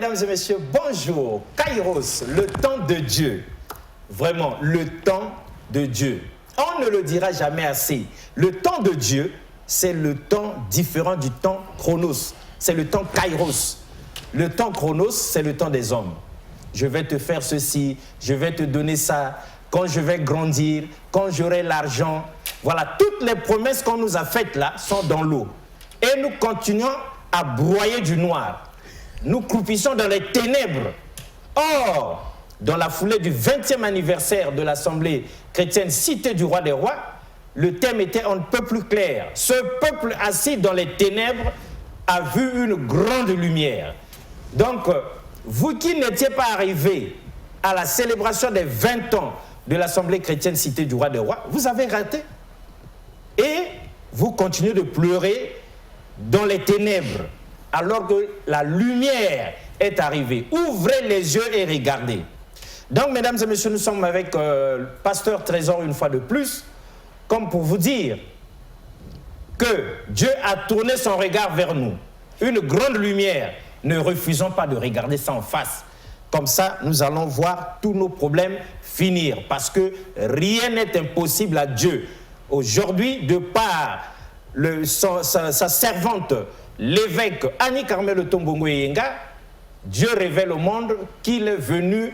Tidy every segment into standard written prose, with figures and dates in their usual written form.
Mesdames et messieurs, bonjour. Kairos, le temps de Dieu. Vraiment, le temps de Dieu. On ne le dira jamais assez. Le temps de Dieu, c'est le temps différent du temps chronos. C'est le temps Kairos. Le temps chronos, c'est le temps des hommes. Je vais te faire ceci, je vais te donner ça, quand je vais grandir, quand j'aurai l'argent. Voilà, toutes les promesses qu'on nous a faites là sont dans l'eau. Et nous continuons à broyer du noir. Nous croupissons dans les ténèbres. Or, dans la foulée du 20e anniversaire de l'Assemblée chrétienne Cité du Roi des Rois, le thème était on ne peut plus clair. Ce peuple assis dans les ténèbres a vu une grande lumière. Donc, vous qui n'étiez pas arrivés à la célébration des 20 ans de l'Assemblée chrétienne Cité du Roi des Rois, vous avez raté. Et vous continuez de pleurer dans les ténèbres, alors que la lumière est arrivée. Ouvrez les yeux et regardez. Donc, mesdames et messieurs, nous sommes avec le pasteur Trésor une fois de plus, comme pour vous dire que Dieu a tourné son regard vers nous. Une grande lumière. Ne refusons pas de regarder ça en face. Comme ça, nous allons voir tous nos problèmes finir. Parce que rien n'est impossible à Dieu. Aujourd'hui, de par sa servante, l'évêque Annie Carmel Tombongo Yenga, Dieu révèle au monde qu'il est venu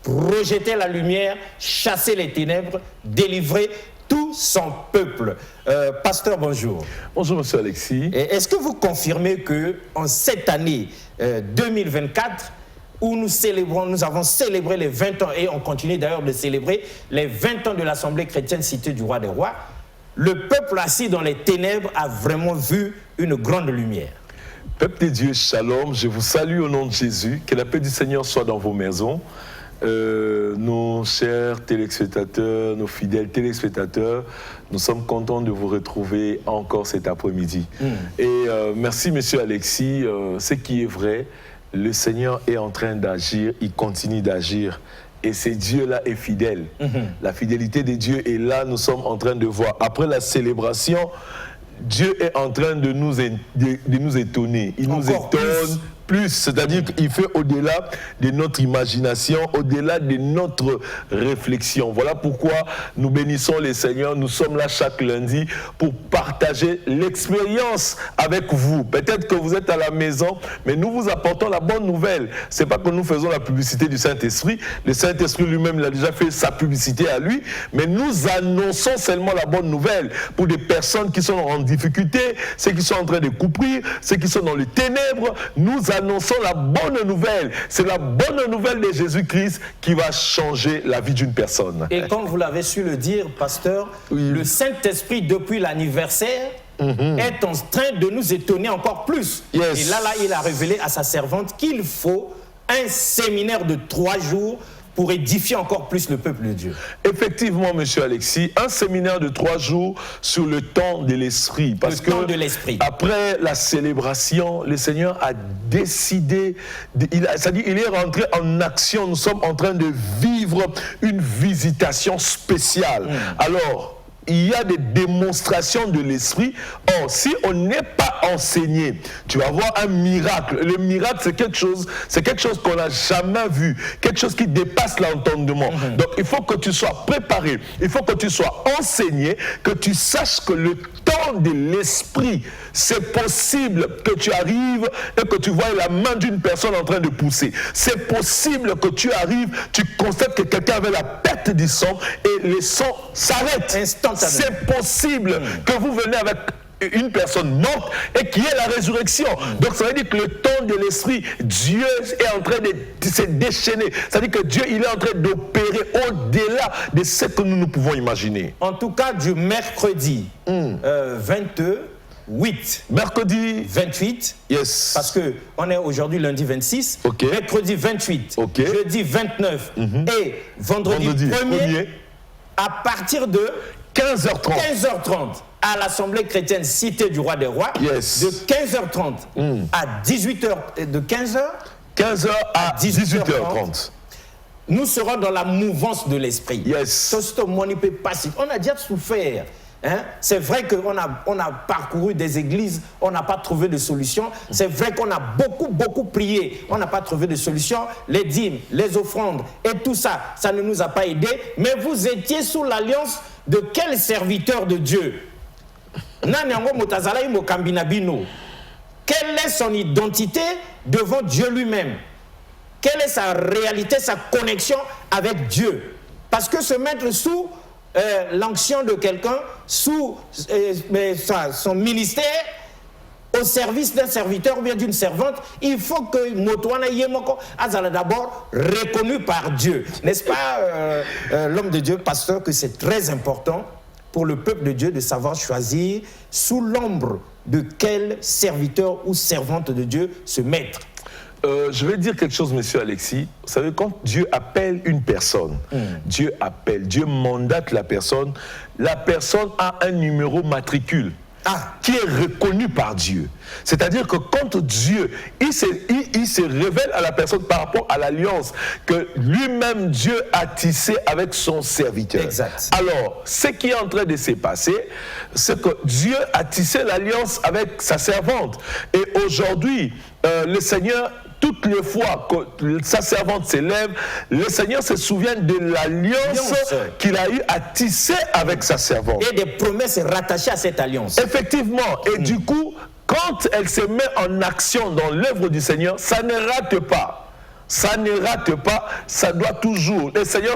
projeter la lumière, chasser les ténèbres, délivrer tout son peuple. Pasteur, bonjour. Bonjour, monsieur Alexis. Est-ce que vous confirmez qu'en cette année 2024, où nous avons célébré les 20 ans, et on continue d'ailleurs de célébrer les 20 ans de l'Assemblée chrétienne Cité du Roi des Rois, le peuple assis dans les ténèbres a vraiment vu une grande lumière? Peuple de Dieu, shalom, je vous salue au nom de Jésus. Que la paix du Seigneur soit dans vos maisons. Nos chers téléspectateurs, nos fidèles téléspectateurs, nous sommes contents de vous retrouver encore cet après-midi. Et merci, monsieur Alexis. Ce qui est vrai, le Seigneur est en train d'agir, il continue d'agir. Et ce Dieu-là est fidèle. La fidélité de Dieu est là, nous sommes en train de voir. Après la célébration, Dieu est en train de nous étonner. Il nous étonne plus, c'est-à-dire qu'il fait au-delà de notre imagination, au-delà de notre réflexion. Voilà pourquoi nous bénissons le Seigneur. Nous sommes là chaque lundi pour partager l'expérience avec vous. Peut-être que vous êtes à la maison, mais nous vous apportons la bonne nouvelle. Ce n'est pas que nous faisons la publicité du Saint-Esprit. Le Saint-Esprit lui-même il a déjà fait sa publicité à lui, mais nous annonçons seulement la bonne nouvelle pour des personnes qui sont en difficulté, ceux qui sont en train de couper, ceux qui sont dans les ténèbres. Nous annonçons la bonne nouvelle. C'est la bonne nouvelle de Jésus-Christ qui va changer la vie d'une personne. Et comme vous l'avez su le dire, pasteur, le Saint-Esprit, depuis l'anniversaire, est en train de nous étonner encore plus. Et là, il a révélé à sa servante qu'il faut un séminaire de 3 jours pour édifier encore plus le peuple de Dieu. Effectivement, monsieur Alexis, un séminaire de 3 jours sur le temps de l'esprit. Parce que après la célébration, le Seigneur a décidé, c'est-à-dire il est rentré en action. Nous sommes en train de vivre une visitation spéciale. Alors, il y a des démonstrations de l'esprit. Or, si on n'est pas enseigné, tu vas voir un miracle. Le miracle, c'est quelque chose qu'on n'a jamais vu, quelque chose qui dépasse l'entendement. Donc, il faut que tu sois préparé, il faut que tu sois enseigné, que tu saches que le temps de l'esprit, c'est possible que tu arrives et que tu vois la main d'une personne en train de pousser. C'est possible que tu arrives, tu constates que quelqu'un avait la perte du sang et le sang s'arrête. C'est possible que vous venez avec une personne morte et qui est la résurrection. Donc ça veut dire que le temps de l'esprit, Dieu est en train de se déchaîner. Ça veut dire que Dieu il est en train d'opérer au-delà de ce que nous pouvons imaginer. En tout cas, du mercredi 28. Mercredi 28. Yes. Parce qu'on est aujourd'hui lundi 26. Mercredi 28. Jeudi 29. Et vendredi 1er. À partir de 15h30 à l'Assemblée chrétienne Cité du Roi des Rois, de 15h30 à 18h, de 15h à 18h30. Nous serons dans la mouvance de l'esprit. Yes. On a déjà souffert Hein? C'est vrai qu'on a parcouru des églises, on n'a pas trouvé de solution. C'est vrai qu'on a beaucoup prié, on n'a pas trouvé de solution. Les dîmes, les offrandes et tout ça, ça ne nous a pas aidés. Mais vous étiez sous l'alliance de quel serviteur de Dieu? Quelle est son identité devant Dieu lui-même? Quelle est sa réalité, sa connexion avec Dieu? Parce que se mettre sous l'onction de quelqu'un, sous son ministère, au service d'un serviteur ou bien d'une servante, il faut que Motouana Yemoko Azala d'abord reconnu par Dieu. N'est-ce pas, l'homme de Dieu, pasteur, que c'est très important pour le peuple de Dieu de savoir choisir sous l'ombre de quel serviteur ou servante de Dieu se mettre? Je vais dire quelque chose, monsieur Alexis. Vous savez, quand Dieu appelle une personne, Dieu appelle, Dieu mandate la personne a un numéro matricule qui est reconnu par Dieu. C'est-à-dire que quand Dieu, il se révèle à la personne par rapport à l'alliance que lui-même Dieu a tissée avec son serviteur. Exact. Alors, ce qui est en train de se passer, c'est que Dieu a tissé l'alliance avec sa servante. Et aujourd'hui, le Seigneur, toutes les fois que sa servante s'élève, le Seigneur se souvient de l'alliance qu'il a eu à tisser avec sa servante. Et des promesses rattachées à cette alliance. Effectivement. Et du coup, quand elle se met en action dans l'œuvre du Seigneur, ça ne rate pas. Ça ne rate pas, ça doit toujours. Le Seigneur,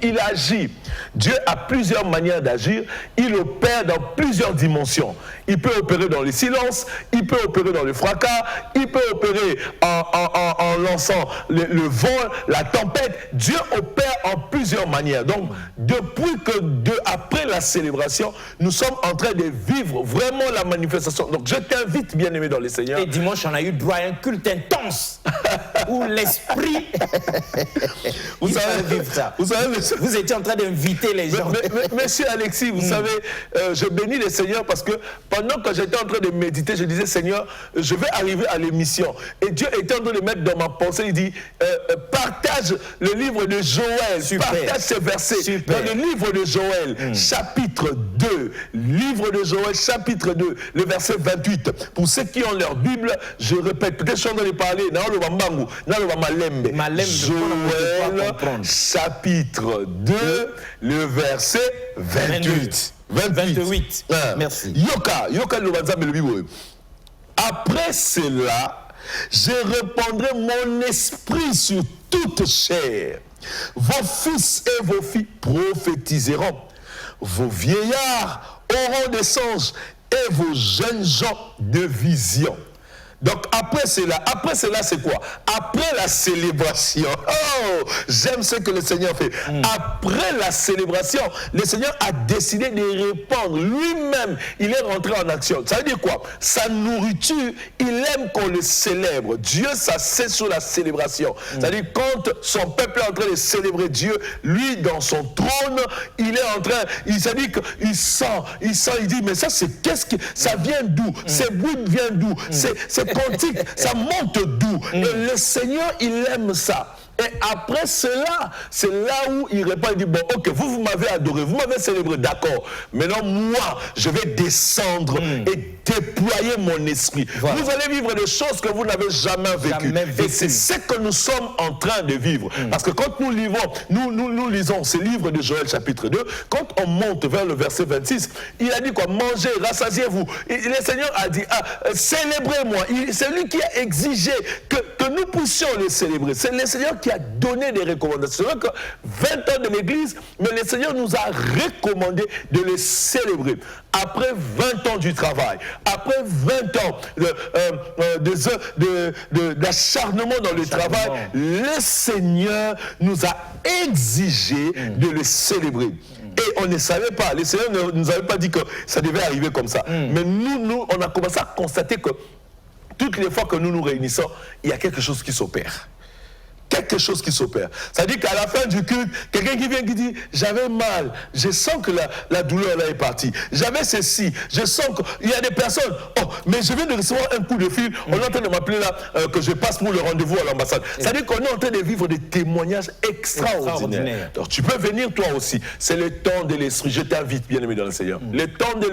il agit. Dieu a plusieurs manières d'agir. Il opère dans plusieurs dimensions. Il peut opérer dans le silence, il peut opérer dans le fracas, il peut opérer en lançant le vent, la tempête. Dieu opère en plusieurs manières. Donc, après la célébration, nous sommes en train de vivre vraiment la manifestation. Donc, je t'invite, bien-aimé dans le Seigneur. Et dimanche, on a eu droit à un culte intense où l'esprit... vous étiez en train d'inviter les gens. Monsieur Alexis, vous savez, je bénis le Seigneur parce que pendant que j'étais en train de méditer, je disais, Seigneur, je vais arriver à l'émission. Et Dieu était en train de mettre dans ma pensée, il dit, partage le livre de Joël. Super. Partage ces versets. Super. Dans le livre de Joël, chapitre 2. Livre de Joël, chapitre 2, le verset 28. Pour ceux qui ont leur Bible, je répète, peut-être je suis en train de parler, Joël, chapitre 2, le verset 28. 28. Merci. Après cela, je répandrai mon esprit sur toute chair. Vos fils et vos filles prophétiseront. Vos vieillards auront des songes et vos jeunes gens de visions. Donc après cela c'est quoi? Après la célébration. Oh, j'aime ce que le Seigneur fait. Après la célébration, le Seigneur a décidé de répandre. Lui-même, il est rentré en action. Ça veut dire quoi? Sa nourriture, il aime qu'on le célèbre. Dieu s'assied sur la célébration. C'est-à-dire quand son peuple est en train de célébrer Dieu, lui dans son trône, il est en train, il s'est dit qu'il sent, il dit, mais ça c'est qu'est-ce que ça vient d'où? Ces bruits viennent d'où? C'est quantique, ça monte d'où? Et le Seigneur, il aime ça. Et après cela, c'est là où il répond, il dit, bon, ok, vous m'avez adoré, vous m'avez célébré, d'accord. Maintenant, moi, je vais descendre et déployer mon esprit. Voilà. Vous allez vivre des choses que vous n'avez jamais vécues. Et c'est ce que nous sommes en train de vivre. Parce que quand nous lisons ce livre de Joël chapitre 2, quand on monte vers le verset 26, il a dit quoi? Mangez, rassasiez-vous. Le Seigneur a dit, célébrez-moi. C'est lui qui a exigé que nous puissions les célébrer. C'est le Seigneur qui a donné des recommandations. C'est vrai que 20 ans de l'Église, mais le Seigneur nous a recommandé de les célébrer. Après 20 ans du travail, après 20 ans d'acharnement dans le travail, le Seigneur nous a exigé de le célébrer. Et on ne savait pas, le Seigneur ne nous avait pas dit que ça devait arriver comme ça. Mais nous, on a commencé à constater que toutes les fois que nous nous réunissons, il y a quelque chose qui s'opère. quelque chose qui s'opère. C'est-à-dire qu'à la fin du culte, quelqu'un qui vient qui dit « J'avais mal, je sens que la douleur là est partie. J'avais ceci, je sens qu'il y a des personnes, oh, mais je viens de recevoir un coup de fil, on est en train de m'appeler là, que je passe pour le rendez-vous à l'ambassade. » C'est-à-dire qu'on est en train de vivre des témoignages extraordinaires. Donc tu peux venir toi aussi. C'est le temps de l'esprit. Je t'invite, bien-aimé dans le Seigneur. Le temps de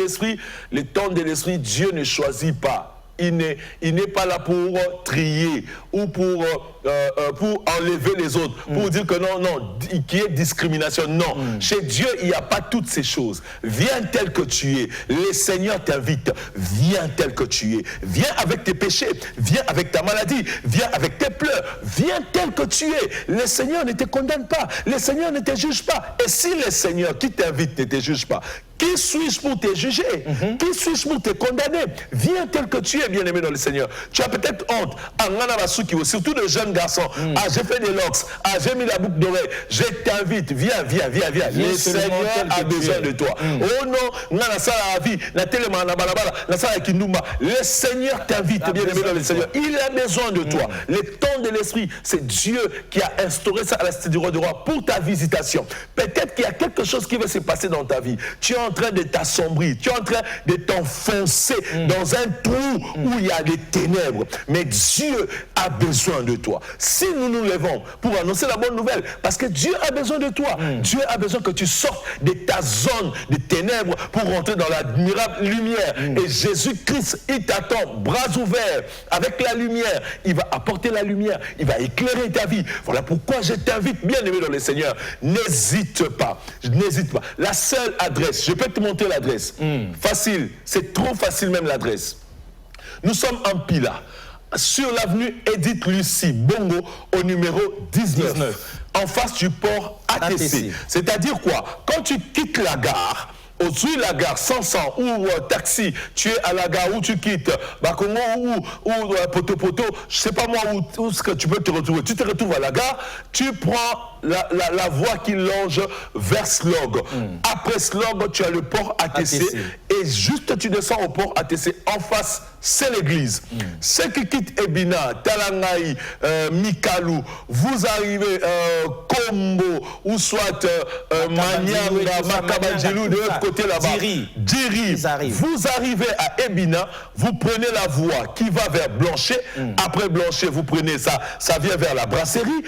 l'esprit, Dieu ne choisit pas. Il n'est pas là pour trier ou pour enlever les autres, pour dire que non, qu'il y ait discrimination. Non, chez Dieu, il n'y a pas toutes ces choses. Viens tel que tu es. Le Seigneur t'invite. Viens tel que tu es. Viens avec tes péchés. Viens avec ta maladie. Viens avec tes pleurs. Viens tel que tu es. Le Seigneur ne te condamne pas. Le Seigneur ne te juge pas. Et si le Seigneur qui t'invite ne te juge pas, qui suis-je pour te juger? Qui suis-je pour te condamner? Viens tel que tu es, bien-aimé dans le Seigneur. Tu as peut-être honte. Surtout de jeunes garçons. Ah, j'ai fait des locks. Ah, j'ai mis la boucle d'oreille. Je t'invite. Viens. Le Seigneur a besoin de toi. Oh non, le Seigneur t'invite, bien-aimé dans le Seigneur. Il a besoin de toi. Le temps de l'esprit, c'est Dieu qui a instauré ça à la cité du roi pour ta visitation. Peut-être qu'il y a quelque chose qui va se passer dans ta vie. Tu es en train de t'assombrir, tu es en train de t'enfoncer dans un trou où il y a des ténèbres. Mais Dieu a besoin de toi. Si nous nous levons pour annoncer la bonne nouvelle, parce que Dieu a besoin de toi. Dieu a besoin que tu sortes de ta zone de ténèbres pour rentrer dans l'admirable lumière. Et Jésus-Christ, il t'attend, bras ouverts, avec la lumière. Il va apporter la lumière, il va éclairer ta vie. Voilà pourquoi je t'invite, bien-aimé dans le Seigneur, n'hésite pas. La seule adresse, je peux te montrer l'adresse. Facile, c'est trop facile même l'adresse. Nous sommes en Pila, sur l'avenue Edith Lucie Bongo, au numéro 19. En face du port ATC. C'est-à-dire quoi? Quand tu quittes la gare, au-dessus de la gare 500 ou taxi, tu es à la gare où tu quittes Bakongo ou Poto, je sais pas moi où ce que tu peux te retrouver. Tu te retrouves à la gare, tu prends la voie qui longe vers Slog. Après Slog, tu as le port ATC. Et juste tu descends au port ATC, en face, c'est l'église. Ceux qui quittent Ebina, Talangaï, Mikalou, vous arrivez Kombo, ou soit Manyanga, Makabadjilou, de l'autre côté là-bas. Diri. Vous arrivez à Ebina, vous prenez la voie qui va vers Blanchet. Après Blanchet, vous prenez ça vient vers la brasserie.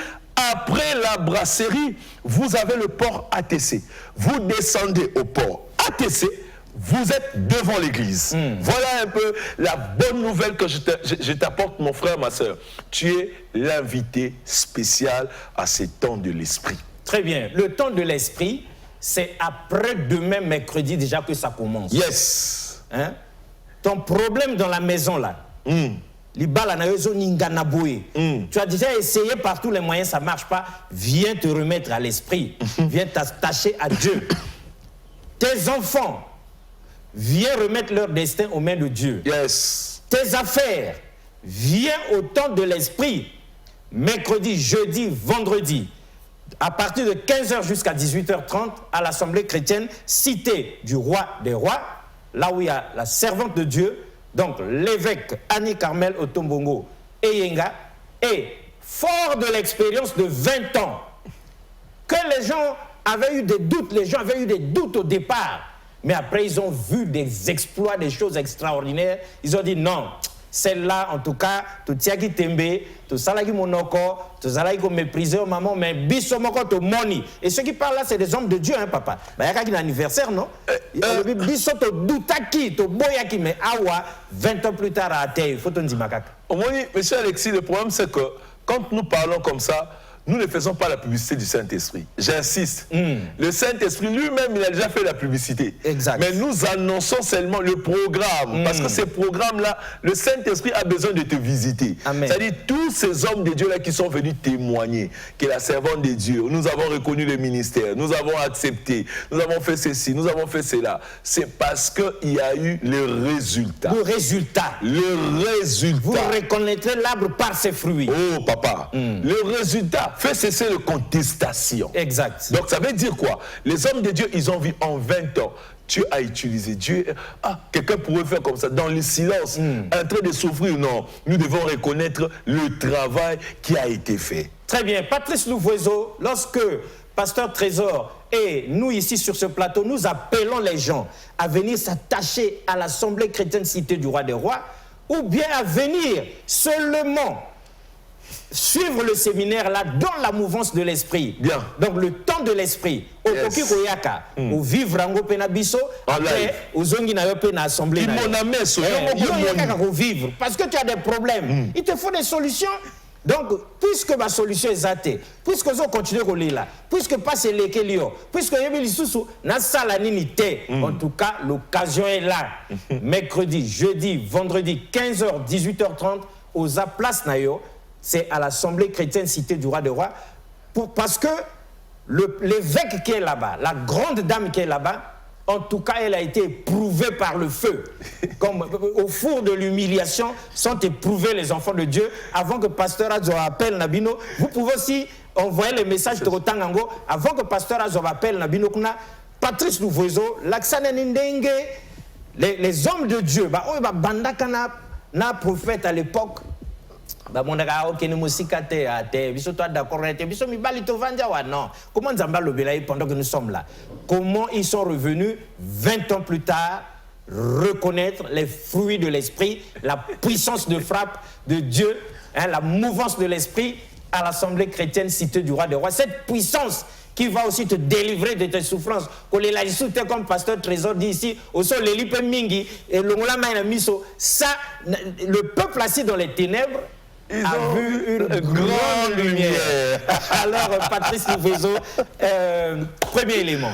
Après la brasserie, vous avez le port ATC. Vous descendez au port ATC, vous êtes devant l'église. Voilà un peu la bonne nouvelle que je t'apporte, mon frère, ma soeur. Tu es l'invité spécial à ces temps de l'esprit. Très bien. Le temps de l'esprit, c'est après-demain, mercredi, déjà que ça commence. Yes. Hein? Ton problème dans la maison, là, tu as déjà essayé par tous les moyens, ça ne marche pas. Viens te remettre à l'esprit. Viens t'attacher à Dieu. Tes enfants, viens remettre leur destin aux mains de Dieu. Yes. Tes affaires, viens au temps de l'esprit. Mercredi, jeudi, vendredi, à partir de 15h jusqu'à 18h30, à l'Assemblée chrétienne, cité du roi des rois, là où il y a la servante de Dieu, donc l'évêque Annie Carmel Otombongo Eyenga, et fort de l'expérience de 20 ans, que les gens avaient eu des doutes, au départ, mais après ils ont vu des exploits, des choses extraordinaires, ils ont dit non, celle-là en tout cas, tout tiaki tembe, tout salagi monoko, tout salagi ko mépriser au maman, mais bisomoko to moni. Et ceux qui parlent là, c'est des hommes de Dieu, hein, papa. Bah, y a un anniversaire, non? Biso to doutaki, to boyaki, mais awa, 20 ans plus tard à Atei, faut te dire makaka. Monsieur Alexis, le problème c'est que quand nous parlons comme ça, nous ne faisons pas la publicité du Saint-Esprit. J'insiste. Le Saint-Esprit lui-même, il a déjà fait la publicité. Exact. Mais nous annonçons seulement le programme. Parce que ces programmes-là, le Saint-Esprit a besoin de te visiter. C'est-à-dire tous ces hommes de Dieu-là qui sont venus témoigner que la servante de Dieu, nous avons reconnu le ministère, nous avons accepté, nous avons fait ceci, nous avons fait cela. C'est parce qu'il y a eu le résultat. Le résultat. Le résultat. Vous reconnaîtrez l'arbre par ses fruits. Oh, papa. Le résultat fait cesser les contestations. Exact. Donc ça veut dire quoi? Les hommes de Dieu, ils ont vu en 20 ans Dieu a utilisé. Dieu, quelqu'un pourrait faire comme ça, dans le silence, en train de souffrir. Non, nous devons reconnaître le travail qui a été fait. Très bien. Patrice Louvoiseau, lorsque Pasteur Trésor et nous ici sur ce plateau, nous appelons les gens à venir s'attacher à l'Assemblée chrétienne Cité du Roi des Rois, ou bien à venir seulement suivre le séminaire là dans la mouvance de l'esprit. Bien. Donc le temps de l'esprit. Au Koki Koyaka, au vivre en Penabiso, après au Zongi na yope na assemblée. Vivre parce que tu as des problèmes. Il te faut des solutions. Donc, puisque ma solution est athée, puisque je continue à rouler là, puisque pas c'est les Kelio, puisque en tout cas, l'occasion est là. Mercredi, jeudi, vendredi, 15h, 18h30, aux Place Nayo, c'est à l'Assemblée chrétienne Cité du Roi des Rois, parce que l'évêque qui est là-bas, la grande dame qui est là-bas, en tout cas, elle a été éprouvée par le feu. Comme au four de l'humiliation sont éprouvés les enfants de Dieu. Avant que Pasteur Azo appelle Nabino, vous pouvez aussi envoyer les messages de Rotangango. Avant que Pasteur Azo appelle Nabino, Patrice Louvoiseau, Laksane Ndenge, les hommes de Dieu, Bandakana, na prophète à l'époque. Comment pendant que nous sommes là, comment ils sont revenus 20 ans plus tard reconnaître les fruits de l'esprit, la puissance de frappe de Dieu, la mouvance de l'esprit à l'Assemblée chrétienne Cité du Roi des Rois, cette puissance qui va aussi te délivrer de tes souffrances. Comme Pasteur Trésor dit ici, ça, le peuple assis dans les ténèbres a vu une grande lumière. Alors, Patrice Louvoiseau, premier élément.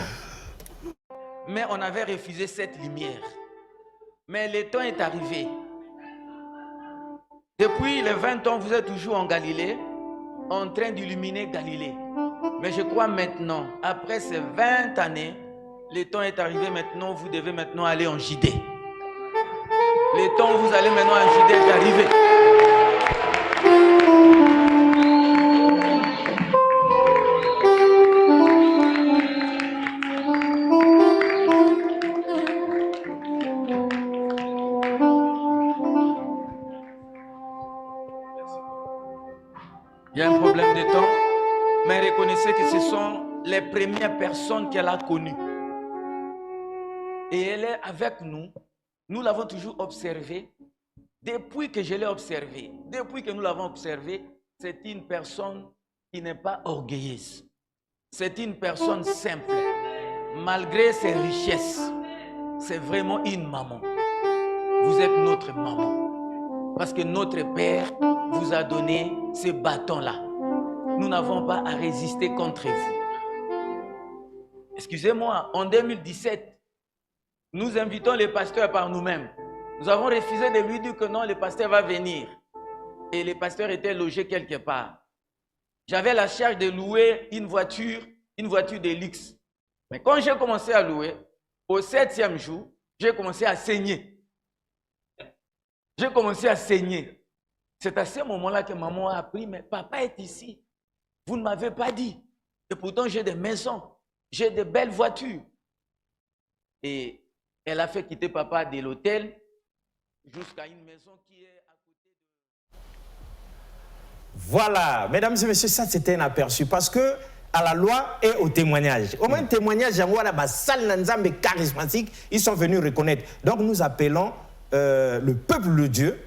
Mais on avait refusé cette lumière. Mais le temps est arrivé. Depuis les 20 ans, vous êtes toujours en Galilée, en train d'illuminer Galilée. Mais je crois maintenant, après ces 20 années, le temps est arrivé maintenant, vous devez maintenant aller en Judée. Le temps où vous allez maintenant en Judée est arrivé. Il y a un problème de temps, mais reconnaissez que ce sont les premières personnes qu'elle a connues. Et elle est avec nous. Nous l'avons toujours observée. Depuis que je l'ai observée, depuis que nous l'avons observée, c'est une personne qui n'est pas orgueilleuse. C'est une personne simple. Malgré ses richesses, c'est vraiment une maman. Vous êtes notre maman. Parce que notre Père vous a donné ce bâton-là. Nous n'avons pas à résister contre vous. Excusez-moi, en 2017, nous invitons les pasteurs par nous-mêmes. Nous avons refusé de lui dire que non, le pasteur va venir. Et le pasteur était logé quelque part. J'avais la charge de louer une voiture de luxe. Mais quand j'ai commencé à louer, au 7e jour, j'ai commencé à saigner. J'ai commencé à saigner. C'est à ce moment-là que maman a appris, mais papa est ici. Vous ne m'avez pas dit. Et pourtant, j'ai des maisons, j'ai de belles voitures. Et elle a fait quitter papa de l'hôtel jusqu'à une maison qui est à côté de... Voilà, mesdames et messieurs, ça c'était un aperçu parce que à la loi et au témoignage. Au moins, témoignage, charismatique, ils sont venus reconnaître. Donc, nous appelons le peuple de Dieu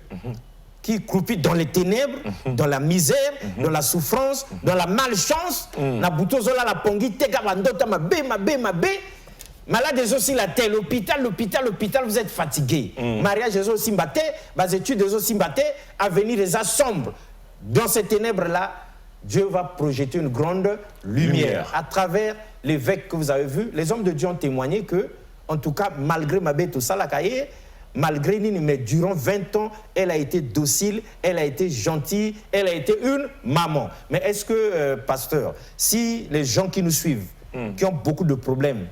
qui croupit dans les ténèbres, dans la misère, dans la souffrance, dans la malchance. Malade aussi la tête, l'hôpital, vous êtes fatigué. Mariage aussi mbatté, les études aussi mbatté, avenir des sombres. Dans ces ténèbres-là, Dieu va projeter une grande lumière. À travers l'évêque que vous avez vu, les hommes de Dieu ont témoigné que, en tout cas, malgré Mabé tout ça, la cahier, malgré Nini, mais durant 20 ans, elle a été docile, elle a été gentille, elle a été une maman. Mais est-ce que, pasteur, si les gens qui nous suivent, qui ont beaucoup de problèmes,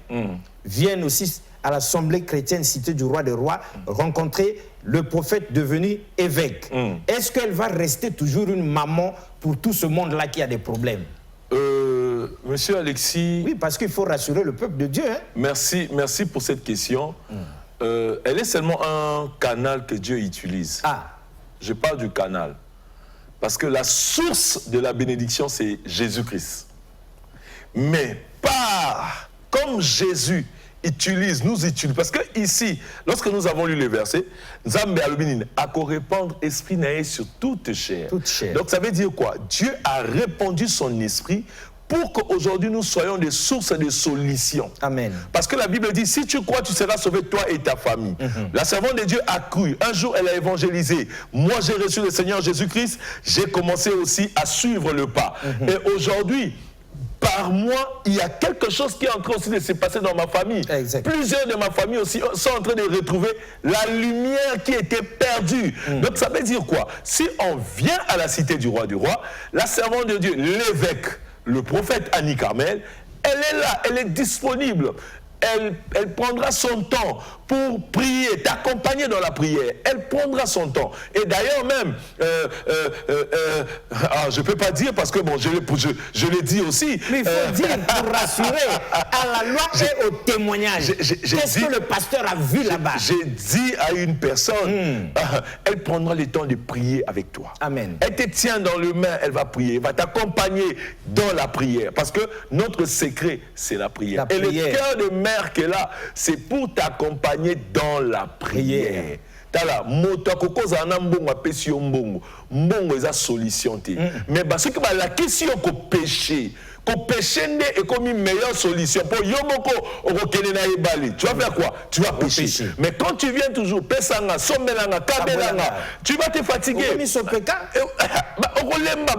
viennent aussi à l'Assemblée chrétienne Cité du Roi des Rois rencontrer le prophète devenu évêque, est-ce qu'elle va rester toujours une maman pour tout ce monde-là qui a des problèmes? M. Monsieur Alexis, Oui, parce qu'il faut rassurer le peuple de Dieu. Hein. merci pour cette question. Elle est seulement un canal que Dieu utilise. Ah, Je parle du canal. Parce que la source de la bénédiction, c'est Jésus-Christ. Mais comme Jésus nous utilise. Parce que ici, lorsque nous avons lu les versets, Nzambe alobini a qu'à répandre esprit naé sur toute chair. Toute chair. Donc ça veut dire quoi? Dieu a répandu son esprit pour qu'aujourd'hui nous soyons des sources de solutions. amen. Parce que la Bible dit, si tu crois, tu seras sauvé, toi et ta famille. La servante de Dieu a cru. Un jour, elle a évangélisé. Moi, j'ai reçu le Seigneur Jésus-Christ. J'ai commencé aussi à suivre le pas. Et aujourd'hui, par moi, il y a quelque chose qui est en train aussi de se passer dans ma famille. Exact. Plusieurs de ma famille aussi sont en train de retrouver la lumière qui était perdue. Donc ça veut dire quoi? Si on vient à la cité du roi, la servante de Dieu, l'évêque, le prophète Annie Carmel, elle est là, elle est disponible. Elle prendra son temps pour prier, t'accompagner dans la prière. Elle prendra son temps. Et d'ailleurs même, je ne peux pas dire parce que bon, je l'ai dit aussi. Mais il faut dire pour rassurer à la loi et au témoignage. Qu'est-ce que le pasteur a vu là-bas? J'ai dit à une personne, elle prendra le temps de prier avec toi. Amen. Elle te tient dans les mains, elle va prier, elle va t'accompagner dans la prière. Parce que notre secret, c'est la prière. Et le cœur de mère qu'elle a, c'est pour t'accompagner dans la prière. Tala moto akokoza na mbongo apesi yo mbongo eza solution te mais parce que la question ko péché nde est comme une meilleure solution pour yo moko okokene na ebali. Tu vas faire quoi? Tu vas pécher. Mais quand tu viens toujours pesanga sombelanga kabelanga, tu vas te fatiguer. Ni sopeka okolemba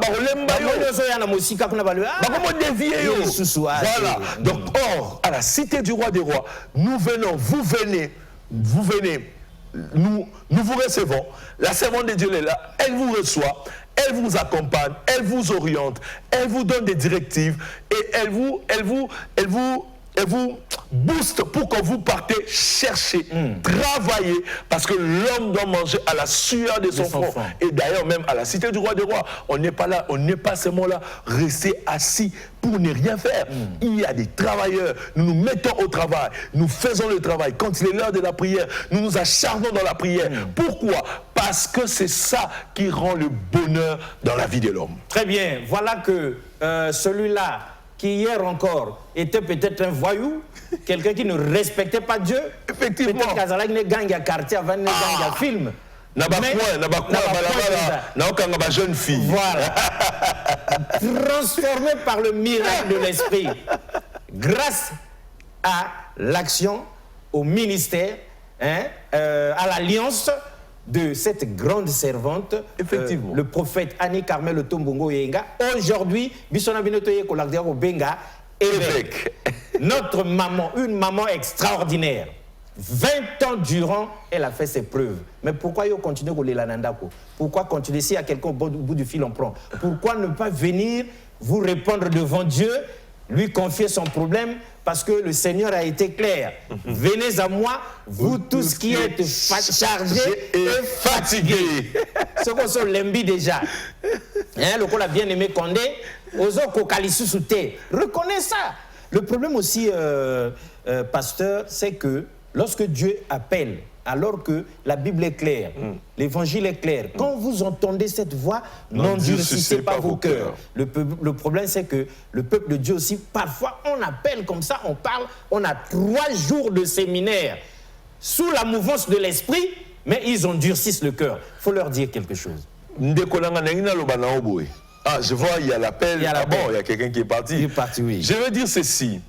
yo zo ya na musika kuna balu. Comment dévier yo? Voilà. Donc or à la cité du roi des rois, nous venons, vous venez, nous vous recevons. La servante de Dieu est là, elle vous reçoit, elle vous accompagne, elle vous oriente, elle vous donne des directives et elle vous booste pour que vous partez chercher, travailler, parce que l'homme doit manger à la sueur de son front. Et d'ailleurs, même à la cité du roi des rois, on n'est pas là, on n'est pas seulement là, rester assis pour ne rien faire. Il y a des travailleurs, nous nous mettons au travail, nous faisons le travail. Quand il est l'heure de la prière, nous nous acharnons dans la prière. Pourquoi? Parce que c'est ça qui rend le bonheur dans la vie de l'homme. Très bien, voilà que celui-là, qui hier encore était peut-être un voyou, quelqu'un qui ne respectait pas Dieu. Effectivement. Peut-être qu'Azalak ne gagne à quartier avant de gagner à film. Jeune fille. Voilà. Transformé par le miracle de l'esprit, grâce à l'action, au ministère, à l'alliance de cette grande servante, effectivement, le prophète Annie Carmel Tombongo Yenga. Aujourd'hui, Bissona Binotoye Kolakdero Benga, évêque. Notre maman, une maman extraordinaire. 20 ans durant, elle a fait ses preuves. Mais pourquoi il continue à l'élanandako? Pourquoi continuer? S'il y a quelqu'un au bout du fil, on prend. Pourquoi ne pas venir vous répondre devant Dieu, lui confier son problème? Parce que le Seigneur a été clair. Venez à moi, vous tous qui êtes chargés et fatigués. Ce qu'on se l'embi déjà. Le qu'on a bien aimé Condé, Ozo Kokalisu Souté. Reconnais ça. Le problème aussi, pasteur, c'est que lorsque Dieu appelle, alors que la Bible est claire, l'évangile est clair, quand vous entendez cette voix, n'endurcissez pas vos cœurs. Le problème, c'est que le peuple de Dieu aussi, parfois, on appelle comme ça, on parle, on a 3 jours de séminaire sous la mouvance de l'esprit, mais ils endurcissent le cœur. Il faut leur dire quelque chose. Ah, je vois, il y a l'appel. Ah bon, il y a quelqu'un qui est parti. Il est parti, oui. Je veux dire ceci,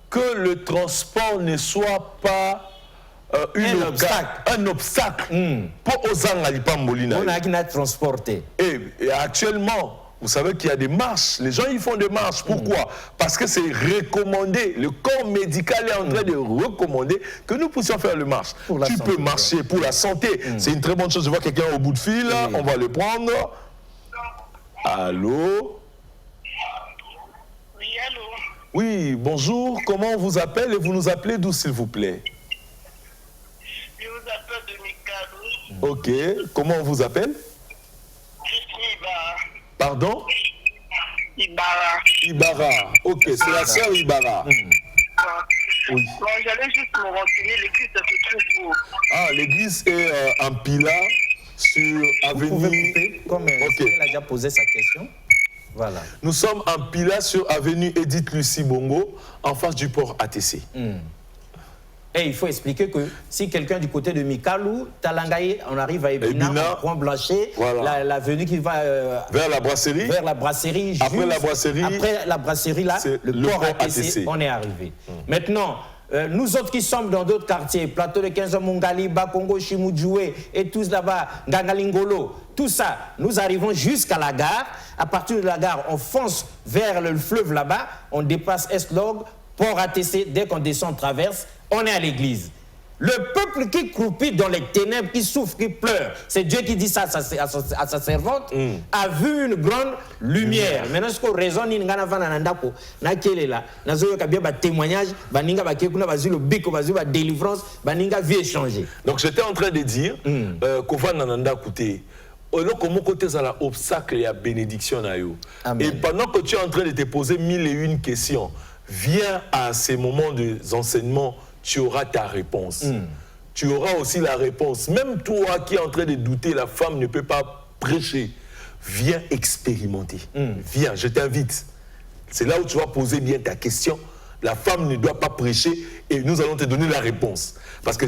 que le transport ne soit pas un obstacle pour Ozanga Lipambolina. On a qui n'a transporté. Et actuellement, vous savez qu'il y a des marches. Les gens, ils font des marches. Pourquoi? Parce que c'est recommandé. Le corps médical est en train de recommander que nous puissions faire le marche. Tu peux marcher pour la santé. C'est une très bonne chose. Je vois quelqu'un au bout de fil. On va le prendre. Allô? Oui, allô? Oui, bonjour. Comment on vous appelle et vous nous appelez d'où, s'il vous plaît? Je vous appelle de Mikado. Ok. Comment on vous appelle? Je suis Iba. Pardon? Ibarra. Ibarra. Ok, c'est la sœur Ibarra. Oui. Bon, j'allais juste me renseigner, l'église se trouve où? Ah, l'église est en Pila sur Vous pouvez avenue. couper, comme Ok. elle a déjà posé sa question. Voilà. Nous sommes en Pila sur avenue Edith Lucie Bongo, en face du port ATC. Et il faut expliquer que si quelqu'un du côté de Mikalou, Talangaye, on arrive à Ebina, Ebina, Point Blanchet, voilà. l'avenue qui va Vers la brasserie. vers la brasserie. Après la brasserie, après la brasserie, là, c'est le le port port ATC, ATC. on est arrivé. Maintenant, nous autres qui sommes dans d'autres quartiers, Plateau de 15 Mongali, Bakongo, Chimoudjoué et tous là-bas, Gangalingolo, tout ça, nous arrivons jusqu'à la gare. À partir de la gare, on fonce vers le fleuve là-bas, on dépasse Estlog, port ATC, dès qu'on descend, on traverse, on est à l'église. Le peuple qui croupit dans les ténèbres, qui souffre, qui pleure, c'est Dieu qui dit ça à sa servante, a vu une grande lumière. Maintenant, ce qu'on raisonne, il y a un témoignage, délivrance, vie échangée. Donc j'étais en train de dire, Kovan Nananda Kouté, comment côté ça la obstacle et la bénédiction na yo. Amen. Et pendant que tu es en train de te poser 1001 questions, viens à ces moments d'enseignement, tu auras ta réponse. Tu auras aussi la réponse. Même toi qui es en train de douter, la femme ne peut pas prêcher. Viens expérimenter. Viens, je t'invite. C'est là où tu vas poser bien ta question. La femme ne doit pas prêcher et nous allons te donner la réponse. Parce que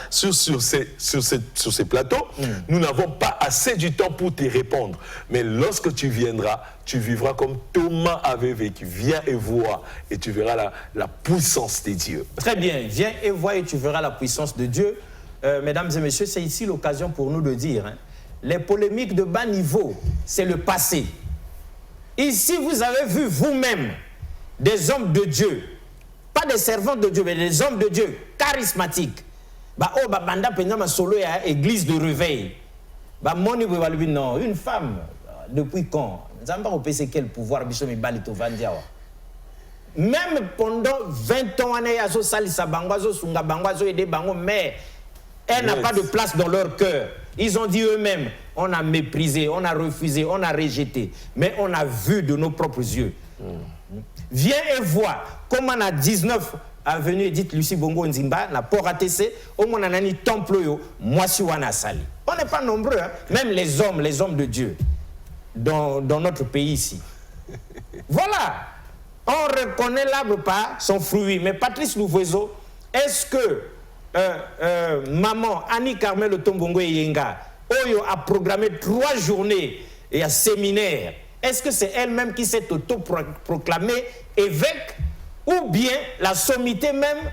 sur ces plateaux, nous n'avons pas assez du temps pour te répondre. Mais lorsque tu viendras, tu vivras comme Thomas avait vécu. Viens et vois et tu verras la puissance de Dieu. Très bien, viens et vois et tu verras la puissance de Dieu. Mesdames et messieurs, c'est ici l'occasion pour nous de dire, les polémiques de bas niveau, c'est le passé. Ici, vous avez vu vous-même des hommes de Dieu, pas des servants de Dieu, mais des hommes de Dieu charismatiques. Banda pendant solo à église de réveil. Non, une femme, depuis quand? C'est quel pouvoir? Même pendant 20 ans, mais elle n'a pas de place dans leur cœur. Ils ont dit eux-mêmes, on a méprisé, on a refusé, on a rejeté. Mais on a vu de nos propres yeux. Viens et vois comment on a 19 avenue Edith Lucie Bongo Nzimba, la port ATC, au moins on a un temple, moi si on a sali. On n'est pas nombreux, même les hommes de Dieu, dans notre pays ici. Voilà, on reconnaît l'arbre par son fruit. Mais Patrice Louvoiseau, est-ce que maman Annie Carmel Otombongo Yenga, Oyo a programmé 3 journées et un séminaire? Est-ce que c'est elle-même qui s'est autoproclamée évêque ou bien la sommité même,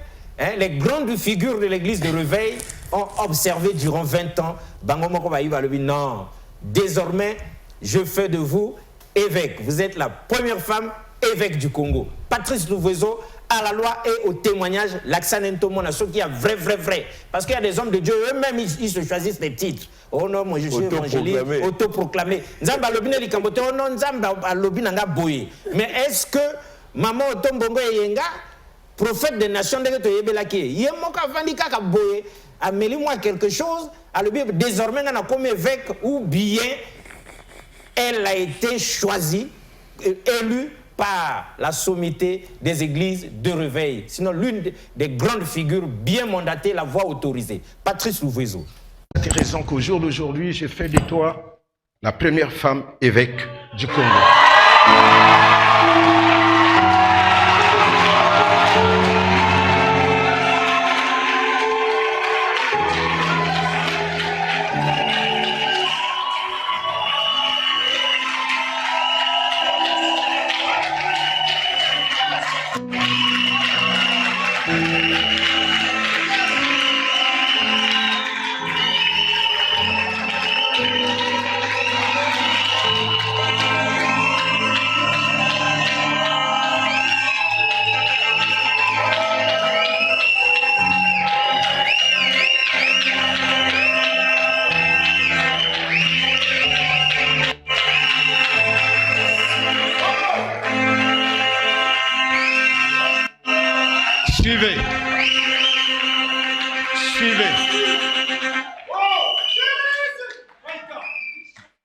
les grandes figures de l'église de réveil ont observé durant 20 ans, non, désormais, je fais de vous évêque. Vous êtes la première femme évêque du Congo. Patrice Louvoiseau, à la loi et au témoignage, l'accent mona, ce qui est vrai. Parce qu'il y a des hommes de Dieu, eux-mêmes, ils se choisissent des titres. Oh non, moi je suis évangéliste, autoproclamé. Nzamba lobine likambote, oh non, Nzamba lobine nga boye. Mais est-ce que maman Otombongo Yenga, prophète des nations de Yebelaki, Yemoka Vandika ka boye, amène-moi quelque chose, à le Bible, désormais, on a comme évêque ou bien elle a été choisie, élue par la sommité des églises de réveil. Sinon, l'une des grandes figures bien mandatées, la voix autorisée. Patrice Louvoiseau. C'est intéressant qu'au jour d'aujourd'hui, j'ai fait de toi la première femme évêque du Congo.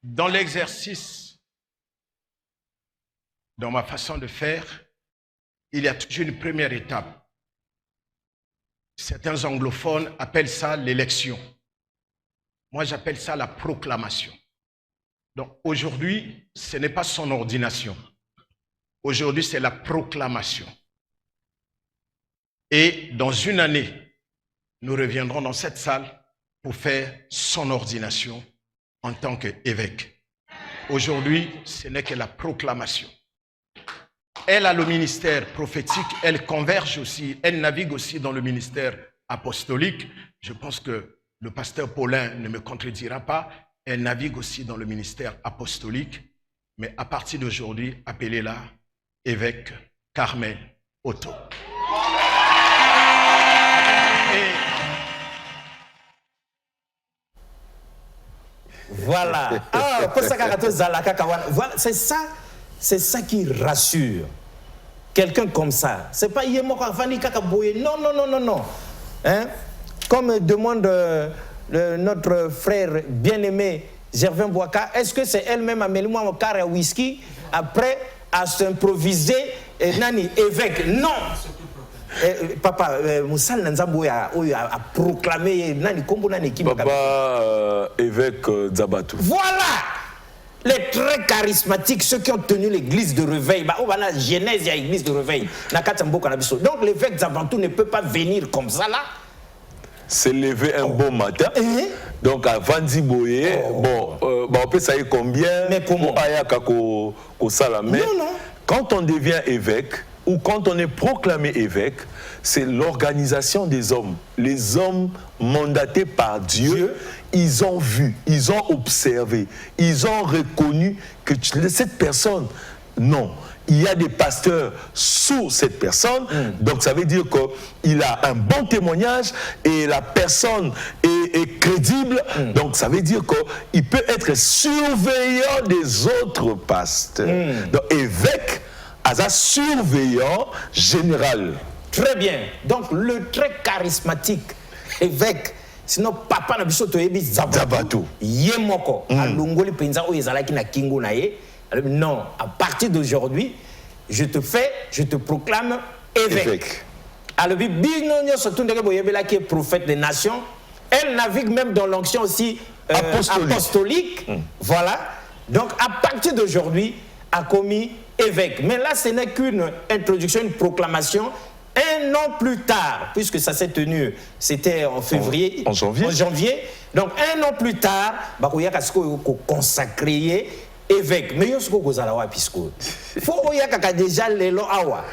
Dans l'exercice dans ma façon de faire, il y a toujours une première étape. Certains anglophones appellent ça l'élection. Moi, j'appelle ça la proclamation. Donc aujourd'hui, ce n'est pas son ordination. Aujourd'hui, c'est la proclamation. Et dans une année, nous reviendrons dans cette salle pour faire son ordination en tant qu'évêque. Aujourd'hui, ce n'est que la proclamation. Elle a le ministère prophétique, elle converge aussi, elle navigue aussi dans le ministère apostolique. Je pense que le pasteur Paulin ne me contredira pas. Elle navigue aussi dans le ministère apostolique. Mais à partir d'aujourd'hui, appelez-la évêque Carmel Otto. Voilà. Ah, voilà, c'est ça qui rassure. Quelqu'un comme ça. C'est pas non, non, non, non, non. Hein? Comme demande notre frère bien-aimé Gervin Boaka, est-ce que c'est elle-même à Mélimouan au carré à whisky après à s'improviser nani évêque? Non. Papa, Moussal Nanzambo a proclamé nani kombo nani ki Papa évêque Zabatou. Voilà. Les très charismatiques, ceux qui ont tenu l'église de réveil, bah, la genèse, il y a l'église de réveil. Donc l'évêque Zabantou ne peut pas venir comme ça là. C'est levé un bon matin. Donc à Vandiboye, on peut savoir combien. Mais comment? Mais quand on devient évêque, ou quand on est proclamé évêque, c'est l'organisation des hommes. Les hommes mandatés par Dieu, ils ont vu, ils ont observé, ils ont reconnu que cette personne, non. Il y a des pasteurs sous cette personne, donc ça veut dire qu'il a un bon témoignage et la personne est crédible, donc ça veut dire qu'il peut être surveillant des autres pasteurs. Donc évêque, à surveillant général. Très bien. Donc le très charismatique évêque, sinon papa na biso to yebi Zabatou. Yemoko alongoli penza o ezalaki na kingo na ye. Non, à partir d'aujourd'hui, je te proclame évêque. Alors Bino surtout ndeke boyebela qui est prophète des nations, elle navigue même dans l'onction aussi apostolique. Voilà. Donc à partir d'aujourd'hui a commis évêque. Mais là, ce n'est qu'une introduction, une proclamation. Un an plus tard, puisque ça s'est tenu, c'était en février. En janvier. Donc, un an plus tard, il y a consacré évêque. Mais il y a déjà les lois.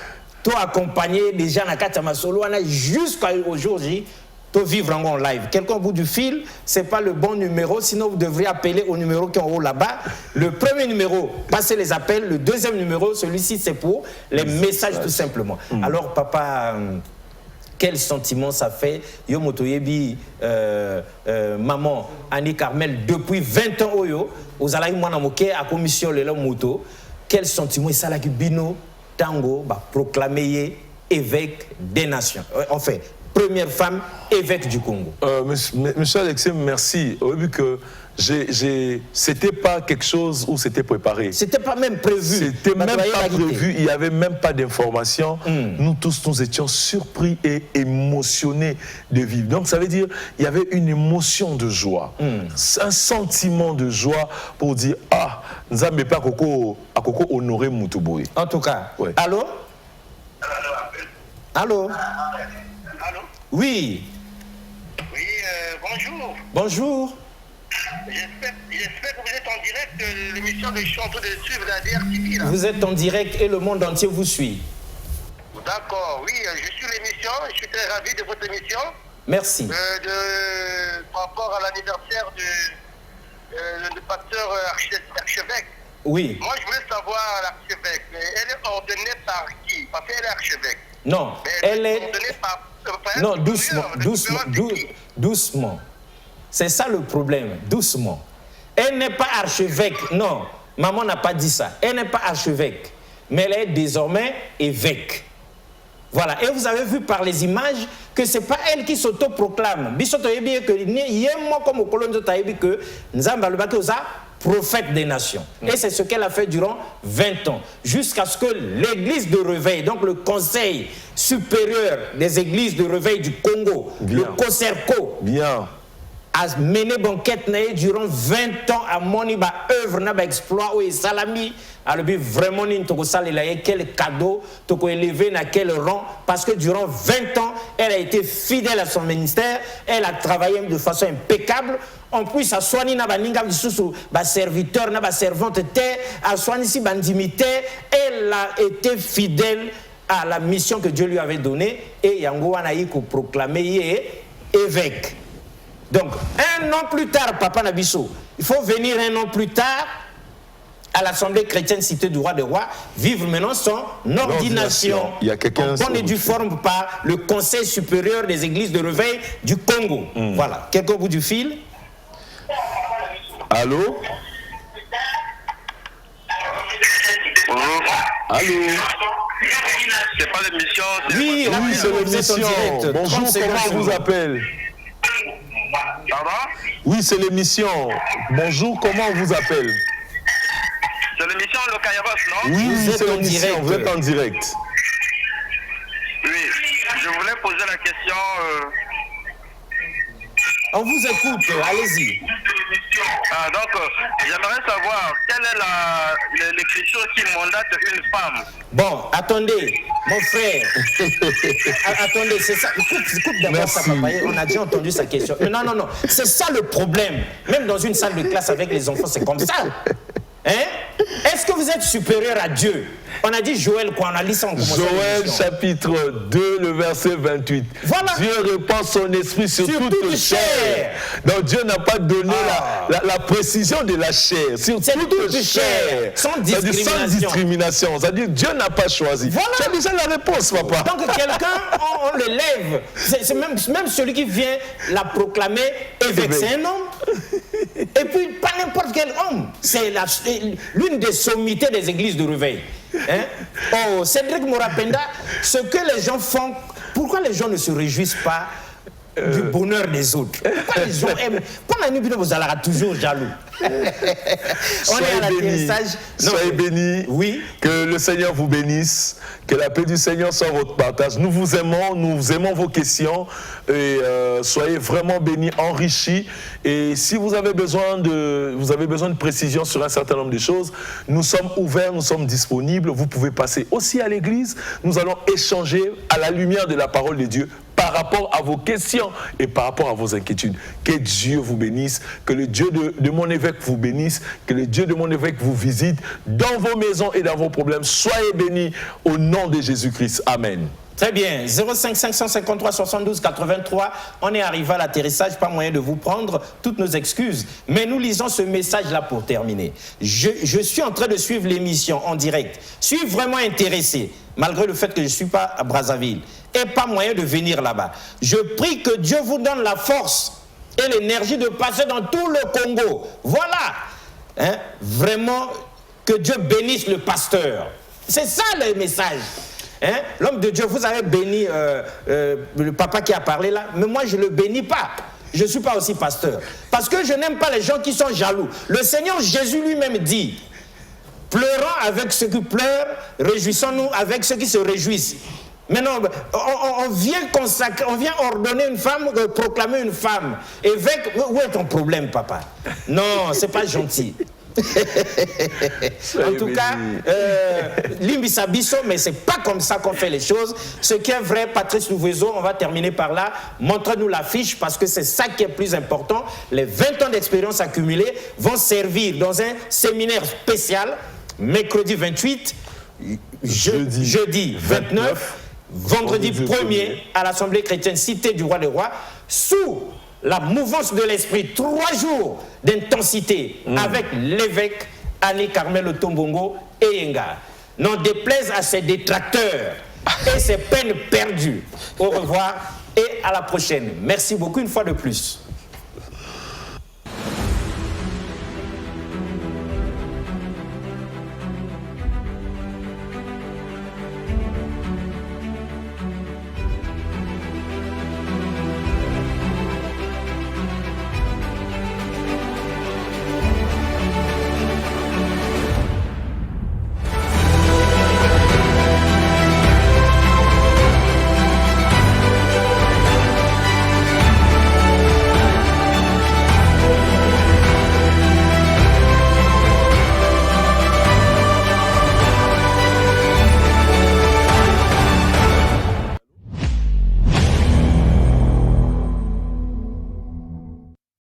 Toi, accompagné déjà dans Katamasolo, jusqu'au jour J. Pour vivre en live. Quelqu'un au bout du fil, ce n'est pas le bon numéro, sinon vous devriez appeler au numéro qui est en haut là-bas. Le premier numéro, passez les appels. Le deuxième numéro, celui-ci, c'est pour les messages tout simplement. Alors, papa, quel sentiment ça fait? Yo motoyebi, maman, Annie Carmel, depuis 20 ans, vous allez monamoke à commission le moto. Quel sentiment? Et ça, là, Bino, Tango, proclamer évêque des nations. Enfin, première femme évêque du Congo. Monsieur Alexis, merci. Au début que c'était pas quelque chose où c'était préparé. C'était pas même prévu. C'était même pas prévu. Il n'y avait même pas d'informations. Nous tous, nous étions surpris et émotionnés de vivre. Donc ça veut dire il y avait une émotion de joie, un sentiment de joie pour dire Nzambe pas koko honoré Moutouboui. En tout cas. Ouais. Allô? Allô? Allô? Oui. Oui, bonjour. Bonjour. J'espère que vous êtes en direct de l'émission de Chanteau de suivre la DRTV. Vous êtes en direct et le monde entier vous suit. D'accord, oui, je suis l'émission, je suis très ravi de votre émission. Merci. Par rapport à l'anniversaire du pasteur archevêque. Oui. Moi, je voulais savoir l'archevêque, elle est ordonnée par qui? Parce qu'elle est archevêque. Non, elle est ordonnée par... Non, doucement. C'est ça le problème, doucement. Elle n'est pas archevêque, non. Maman n'a pas dit ça. Elle n'est pas archevêque, mais elle est désormais évêque. Voilà. Et vous avez vu par les images que ce n'est pas elle qui s'auto-proclame. Bisoto yebi que yemo comme au colon de taïbi que nzamba le bateau ça prophète des nations. Et c'est ce qu'elle a fait durant 20 ans, jusqu'à ce que l'église de réveil, donc le conseil supérieur des églises de réveil du Congo, le COSERCO, a mené banquette durant 20 ans à Moniba, œuvre, n'a exploit ou salami. Alors, vraiment, quel cadeau, toko élevé dans quel rang, parce que durant 20 ans, elle a été fidèle à son ministère, elle a travaillé de façon impeccable. En plus, à soigner na serviteur, na servante, à soigner si bandimité, elle a été fidèle à la mission que Dieu lui avait donnée, et Yango Anaïko proclamé évêque. Donc, un an plus tard, Papa Nabiso, il faut venir un an plus tard à l'Assemblée chrétienne Cité du Roi des Rois, vivre maintenant son ordination. Il y a quelqu'un en bonne et due forme par le Conseil supérieur des églises de réveil du Congo. Voilà. Quelqu'un au bout du fil? Allô? Allô? C'est pas l'émission. Oui, c'est l'émission. Bonjour, comment on vous appelle? Pardon? Oui, c'est l'émission. Bonjour, comment on vous appelle? C'est l'émission Le Kairos, non? Oui, c'est l'émission, vous êtes en direct. Oui, je voulais poser la question. On vous écoute, allez-y. Donc, j'aimerais savoir quelle est l'écriture qui mandate une femme. Bon, attendez, mon frère. Attendez, c'est ça. Écoute d'abord ça, papa. On a déjà entendu sa question. Mais non, c'est ça le problème. Même dans une salle de classe avec les enfants, c'est comme ça. Hein? Est-ce que vous êtes supérieur à Dieu? On a dit Joël, quoi, on a lu ça en commençant. Joël chapitre 2, le verset 28. Voilà. Dieu répand son esprit sur toute chair. Donc Dieu n'a pas donné la précision de la chair. Sur toute chair. Sans discrimination. C'est-à-dire Dieu n'a pas choisi. Voilà. Tu as déjà la réponse, papa. Donc quelqu'un, on le lève. C'est même celui qui vient la proclamer évêque. C'est un homme. Et puis pas n'importe quel homme. C'est l'une des sommités des églises de réveil. Hein? Oh, Cédric Morapenda, ce que les gens font, pourquoi les gens ne se réjouissent pas du bonheur des autres? Pourquoi les gens aiment? Pendant la nuit, vous allez toujours jaloux. On est à l'atterrissage. Soyez bénis. Oui. Que le Seigneur vous bénisse. Que la paix du Seigneur soit votre partage. Nous vous aimons vos questions. Et soyez vraiment bénis, enrichis. Et si vous avez besoin de précision sur un certain nombre de choses, nous sommes ouverts, nous sommes disponibles. Vous pouvez passer aussi à l'église. Nous allons échanger à la lumière de la parole de Dieu par rapport à vos questions et par rapport à vos inquiétudes. Que Dieu vous bénisse, que le Dieu de mon évêque vous bénisse, que le Dieu de mon évêque vous visite dans vos maisons et dans vos problèmes. Soyez bénis au nom de Jésus-Christ. Amen. Très bien. 05 553 72 83. On est arrivé à l'atterrissage, pas moyen de vous prendre toutes nos excuses. Mais nous lisons ce message-là pour terminer. Je suis en train de suivre l'émission en direct. Je suis vraiment intéressé, malgré le fait que je ne suis pas à Brazzaville. Et pas moyen de venir là-bas. Je prie que Dieu vous donne la force et l'énergie de passer dans tout le Congo. Voilà. Hein? Vraiment, que Dieu bénisse le pasteur. C'est ça le message. Hein? L'homme de Dieu, vous avez béni le papa qui a parlé là, mais moi je ne le bénis pas. Je ne suis pas aussi pasteur. Parce que je n'aime pas les gens qui sont jaloux. Le Seigneur Jésus lui-même dit, pleurons avec ceux qui pleurent, réjouissons-nous avec ceux qui se réjouissent. Maintenant, on vient ordonner une femme, proclamer une femme. Évêque, où est ton problème, papa? Non, c'est pas gentil. En tout cas, Limbisabiso, mais c'est pas comme ça qu'on fait les choses. Ce qui est vrai, Patrice Louvezo, on va terminer par là. Montre-nous l'affiche parce que c'est ça qui est plus important. Les 20 ans d'expérience accumulée vont servir dans un séminaire spécial, mercredi 28, jeudi 29, vendredi 1er à l'Assemblée chrétienne Cité du Roi des Rois, sous la mouvance de l'esprit, 3 jours d'intensité avec l'évêque Annie Carmel Tombongo et Yenga. N'en déplaise à ses détracteurs et ses peines perdues. Au revoir et à la prochaine. Merci beaucoup une fois de plus.